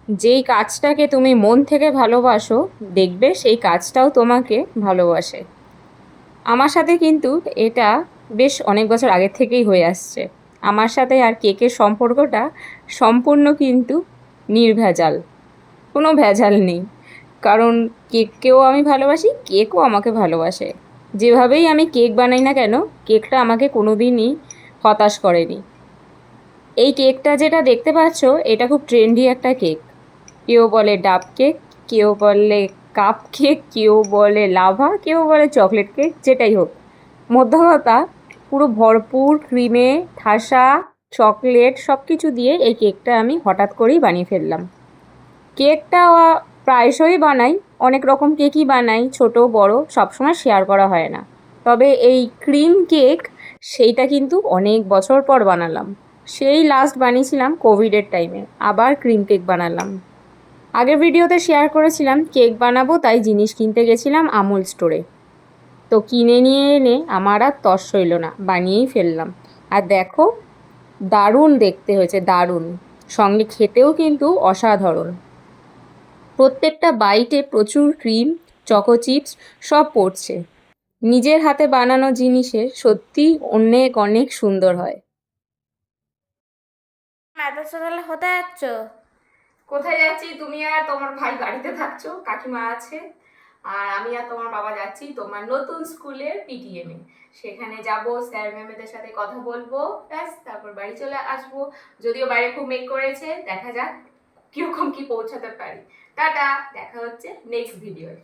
যেই কাজটাকে তুমি মন থেকে ভালোবাসো, দেখবে সেই কাজটাও তোমাকে ভালোবাসে। আমার সাথে কিন্তু এটা বেশ অনেক বছর আগের থেকেই হয়ে আসছে। আমার সাথে আর কেকের সম্পর্কটা সম্পূর্ণ কিন্তু নির্ভেজাল, কোনো ভেজাল নেই। কারণ কেককেও আমি ভালোবাসি, কেকও আমাকে ভালোবাসে। যেভাবেই আমি কেক বানাই না কেন, কেকটা আমাকে কোনো দিনই হতাশ করেনি। এই কেকটা যেটা দেখতে পাচ্ছ, এটা খুব ট্রেন্ডি একটা কেক। কেউ বলে ডাব কেক, কেউ বলে কাপ কেক, কেউ বলে লাভা, কেউ বলে চকলেট কেক, যেটাই হোক, মোদ্দা কথা পুরো ভরপুর ক্রিমে ঠাসা চকলেট সব কিছু দিয়ে এই কেকটা আমি হঠাৎ করেই বানিয়ে ফেললাম। কেকটা প্রায়শই বানাই, অনেক রকম কেকই বানাই, ছোট বড়, সবসময় শেয়ার করা হয় না। তবে এই ক্রিম কেক, সেইটা কিন্তু অনেক বছর পর বানালাম। সেই লাস্ট বানিয়েছিলাম কোভিডের টাইমে, আবার ক্রিম কেক বানালাম। আগের ভিডিওতে শেয়ার করেছিলাম কেক বানাবো, তাই জিনিস কিনতে গেছিলাম আমুল স্টোরে। তো কিনে নিয়ে এনে আমার আর তর সইল না, বানিয়েই ফেললাম। আর দেখো, দারুণ দেখতে হয়েছে, দারুণ। সঙ্গে খেতেও কিন্তু অসাধারণ। প্রত্যেকটা বাইটে প্রচুর ক্রিম, চকো চিপস সব পড়ছে। নিজের হাতে বানানো জিনিসের সত্যি অনেক অনেক সুন্দর হয়। এত সকালে কোথায় যাচ্ছ? কোথায় যাচ্ছি? তুমি আর তোমার ভাই গাড়িতে থাকছো, কাকিমা আছে, আর আমি আর তোমার বাবা যাচ্ছি তোমার নতুন স্কুলের পিটিএমে। সেখানে যাব, স্যার ম্যামেদের সাথে কথা বলবো, ব্যাস তারপর বাড়ি চলে আসবো। যদিও বাইরে খুব মেঘ করেছে, দেখা যাক কিরকম কি পৌঁছাতে পারি। টাটা, দেখা হচ্ছে নেক্সট ভিডিওয়।